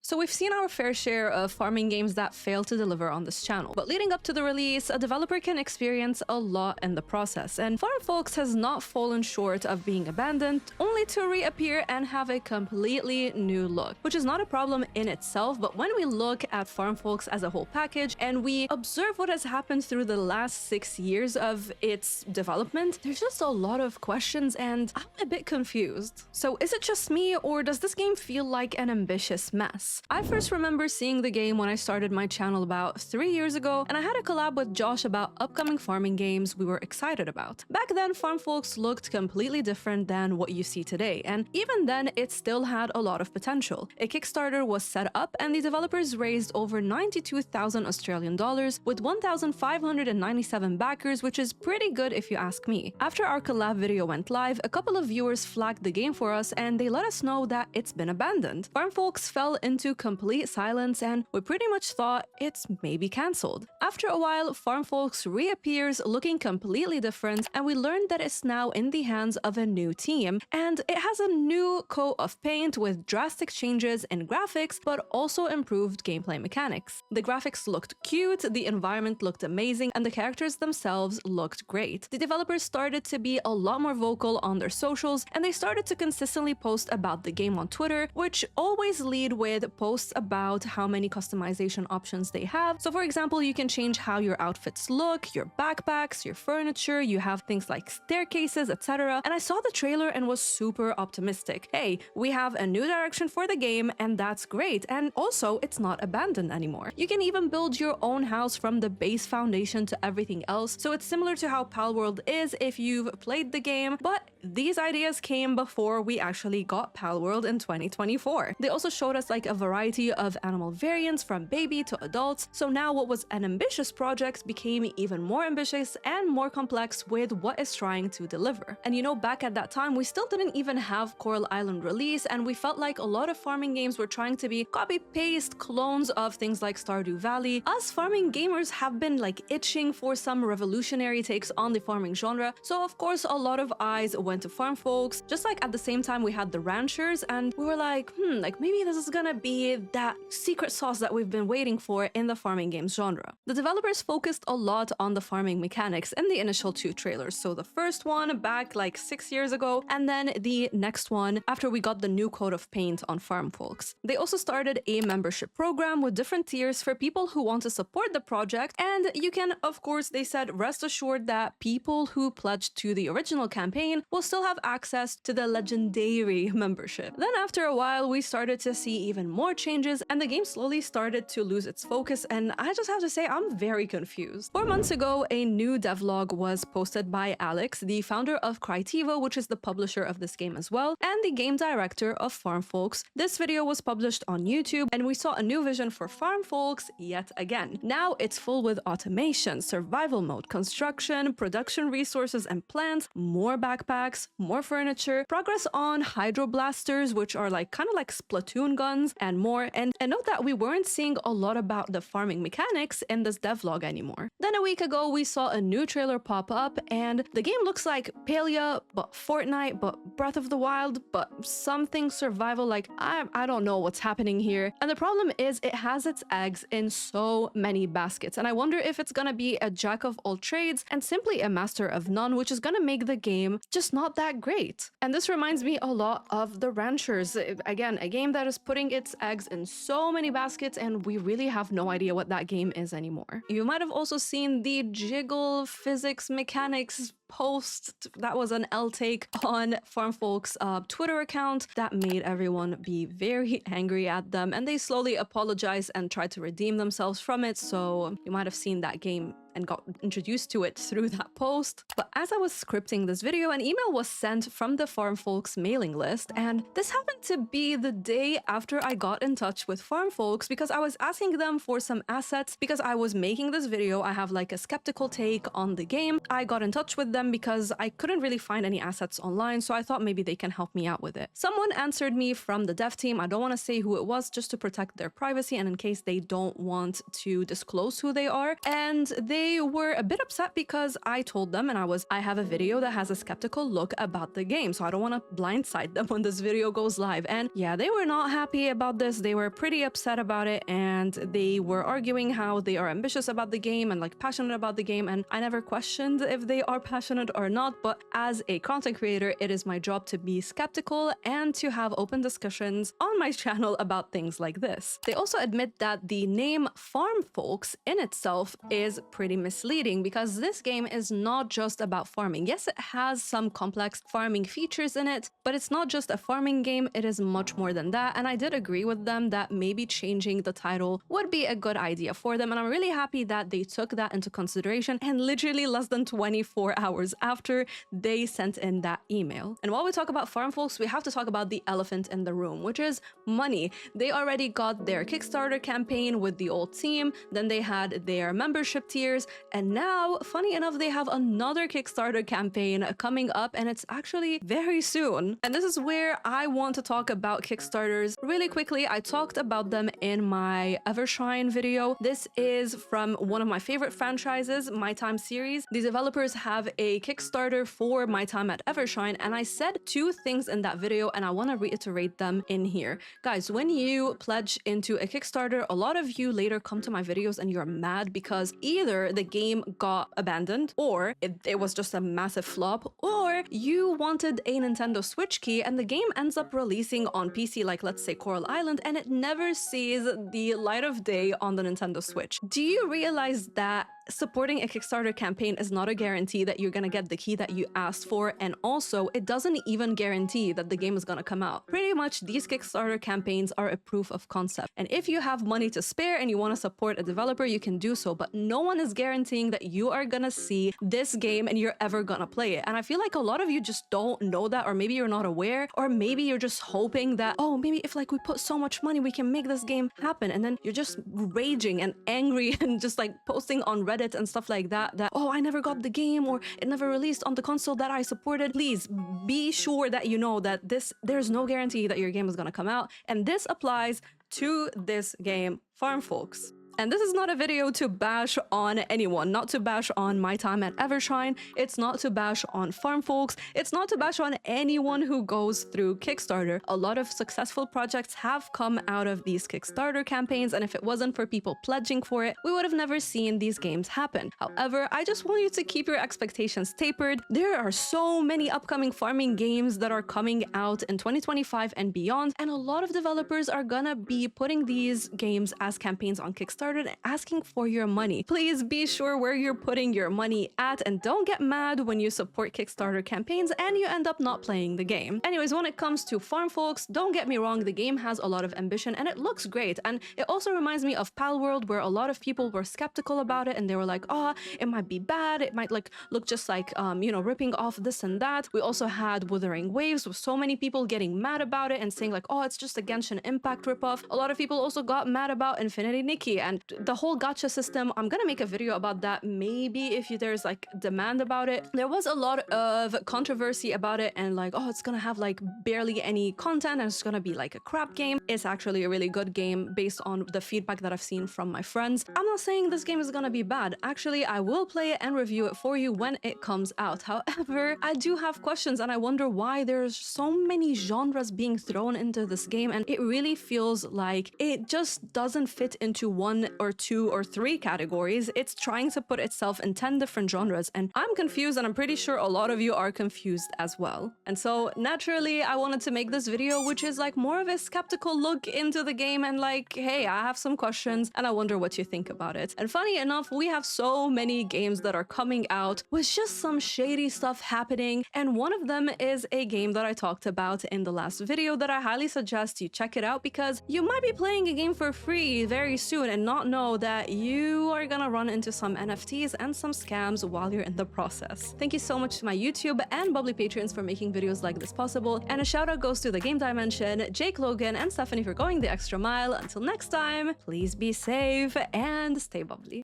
So we've seen our fair share of farming games that fail to deliver on this channel, but leading up to the release, a developer can experience a lot in the process, and Farm Folks has not fallen short of being abandoned, only to reappear and have a completely new look, which is not a problem in itself, but when we look at Farm Folks as a whole package and we observe what has happened through the last 6 years of its development, there's just a lot of questions and I'm a bit confused. So is it just me, or does this game feel like an ambitious mess? I first remember seeing the game when I started my channel about 3 years ago, and I had a collab with Josh about upcoming farming games we were excited about. Back then, Farm Folks looked completely different than what you see today, and even then, it still had a lot of potential. A Kickstarter was set up, and the developers raised over 92,000 Australian dollars with 1,597 backers, which is pretty good if you ask me. After our collab video went live, a couple of viewers flagged the game for us, and they let us know that it's been abandoned. Farm Folks fell into complete silence, and we pretty much thought it's maybe cancelled. After a while, Farm Folks reappears looking completely different, and we learned that it's now in the hands of a new team, and it has a new coat of paint with drastic changes in graphics, but also improved gameplay mechanics. The graphics looked cute, the environment looked amazing, and the characters themselves looked great. The developers started to be a lot more vocal on their socials, and they started to consistently post about the game on Twitter, which always lead with posts about how many customization options they have. So for example, you can change how your outfits look, your backpacks, your furniture, you have things like staircases, etc. And I saw the trailer and was super optimistic. Hey, we have a new direction for the game, and that's great. And also, it's not abandoned anymore. You can even build your own house from the base foundation to everything else. So it's similar to how Palworld is if you've played the game, but these ideas came before we actually got Palworld in 2024. They also showed us like a variety of animal variants from baby to adults, so now what was an ambitious project became even more ambitious and more complex with what it's trying to deliver. And you know, back at that time, we still didn't even have Coral Island release, and we felt like a lot of farming games were trying to be copy-paste clones of things like Stardew Valley. Us farming gamers have been like itching for some revolutionary takes on the farming genre, so of course a lot of eyes went to Farm Folks, just like at the same time we had the Ranchers, and we were like, like maybe this is gonna be that secret sauce that we've been waiting for in the farming games genre. The developers focused a lot on the farming mechanics in the initial 2 trailers, so the first one back like 6 years ago, and then the next one after we got the new coat of paint on Farm Folks. They also started a membership program with different tiers for people who want to support the project, and you can, of course, they said, rest assured that people who pledged to the original campaign will still have access to the legendary membership. Then after a while, we started to see even more changes, and the game slowly started to lose its focus, and I just have to say I'm very confused. 4 months ago, a new devlog was posted by Alex, the founder of Crytiva, which is the publisher of this game as well, and the game director of Farm Folks. This video was published on YouTube, and we saw a new vision for Farm Folks yet again. Now it's full with automation, survival mode, construction, production resources and plants, more backpacks, more furniture, progress on hydroblasters, which are like kind of like Splatoon guns, and more. And note that we weren't seeing a lot about the farming mechanics in this devlog anymore. Then a week ago, we saw a new trailer pop up, and the game looks like Palia, but Fortnite, but Breath of the Wild, but something survival. Like, I don't know what's happening here. And the problem is it has its eggs in so many baskets, and I wonder if it's gonna be a jack of all trades and simply a master of none, which is gonna make the game just not that great. And this reminds me a lot of the Ranchers. Again, a game that is putting its eggs in so many baskets, and we really have no idea what that game is anymore. You might have also seen the Jiggle physics mechanics post that was an L take on Farm Folks' Twitter account that made everyone be very angry at them, and they slowly apologized and tried to redeem themselves from it, so you might have seen that game and got introduced to it through that post. But as I was scripting this video, an email was sent from the Farm Folks mailing list, and this happened to be the day after I got in touch with Farm Folks because I was asking them for some assets because I was making this video. I have like a skeptical take on the game. I got in touch with them because I couldn't really find any assets online, so I thought maybe they can help me out with it. Someone answered me from the dev team. I don't want to say who it was just to protect their privacy and in case they don't want to disclose who they are, and they they were a bit upset because I told them, and I have a video that has a skeptical look about the game, so I don't want to blindside them when this video goes live. And yeah, they were not happy about this. They were pretty upset about it, and they were arguing how they are ambitious about the game and like passionate about the game. And I never questioned if they are passionate or not, but as a content creator, it is my job to be skeptical and to have open discussions on my channel about things like this. They also admit that the name Farm Folks in itself is pretty misleading because this game is not just about farming. Yes, it has some complex farming features in it, but it's not just a farming game, it is much more than that. And I did agree with them that maybe changing the title would be a good idea for them, and I'm really happy that they took that into consideration and literally less than 24 hours after they sent in that email. And while we talk about Farm Folks, we have to talk about the elephant in the room, which is money. They already got their Kickstarter campaign with the old team, then they had their membership tiers, and now, funny enough, they have another Kickstarter campaign coming up, and it's actually very soon. And this is where I want to talk about Kickstarters really quickly. I talked about them in my Evershine video. This is from one of my favorite franchises, My Time series. These developers have a Kickstarter for My Time at Evershine, and I said two things in that video, and I want to reiterate them in here. Guys, when you pledge into a Kickstarter, a lot of you later come to my videos and you're mad because either the game got abandoned, or it was just a massive flop, or you wanted a Nintendo Switch key and the game ends up releasing on PC, like let's say Coral Island, and it never sees the light of day on the Nintendo Switch. Do you realize that supporting a Kickstarter campaign is not a guarantee that you're gonna get the key that you asked for, and also it doesn't even guarantee that the game is gonna come out? Pretty much these Kickstarter campaigns are a proof of concept, and if you have money to spare and you want to support a developer, you can do so, but no one is guaranteeing that you are gonna see this game and you're ever gonna play it. And I feel like a lot of you just don't know that, or maybe you're not aware, or maybe you're just hoping that, oh, maybe if like we put so much money we can make this game happen, and then you're just raging and angry and just like posting on Reddit and stuff like that, oh, I never got the game, or it never released on the console that I supported. Please be sure that you know that there's no guarantee that your game is going to come out, and this applies to this game, Farm Folks. And this is not a video to bash on anyone, not to bash on My Time at Evershine, it's not to bash on Farm Folks, it's not to bash on anyone who goes through Kickstarter. A lot of successful projects have come out of these Kickstarter campaigns, and if it wasn't for people pledging for it, we would have never seen these games happen. However, I just want you to keep your expectations tapered. There are so many upcoming farming games that are coming out in 2025 and beyond, and a lot of developers are gonna be putting these games as campaigns on Kickstarter and asking for your money. Please be sure where you're putting your money at, and don't get mad when you support Kickstarter campaigns and you end up not playing the game. Anyways, when it comes to Farm Folks, don't get me wrong, the game has a lot of ambition and it looks great, and it also reminds me of Palworld, where a lot of people were skeptical about it and they were like, oh, it might be bad, it might like look just like you know, ripping off this and that. We also had Wuthering Waves with so many people getting mad about it and saying like, oh, it's just a Genshin Impact ripoff. A lot of people also got mad about Infinity Nikki and the whole gacha system. I'm gonna make a video about that maybe if there's like demand about it. There was a lot of controversy about it and like, oh, it's gonna have like barely any content and it's gonna be like a crap game. It's actually a really good game based on the feedback that I've seen from my friends. I'm not saying this game is gonna be bad. Actually, I will play it and review it for you when it comes out. However, I do have questions and I wonder why there's so many genres being thrown into this game, and it really feels like it just doesn't fit into one or two or three categories. It's trying to put itself in 10 different genres, and I'm confused, and I'm pretty sure a lot of you are confused as well. And so naturally, I wanted to make this video, which is like more of a skeptical look into the game and like, hey, I have some questions and I wonder what you think about it. And funny enough, we have so many games that are coming out with just some shady stuff happening, and one of them is a game that I talked about in the last video that I highly suggest you check it out, because you might be playing a game for free very soon and not know that you are gonna run into some NFTs and some scams while you're in the process. Thank you so much to my YouTube and Bubbly patrons for making videos like this possible, and a shout out goes to the Game Dimension, Jake, Logan, and Stephanie for going the extra mile. Until next time, please be safe and stay bubbly.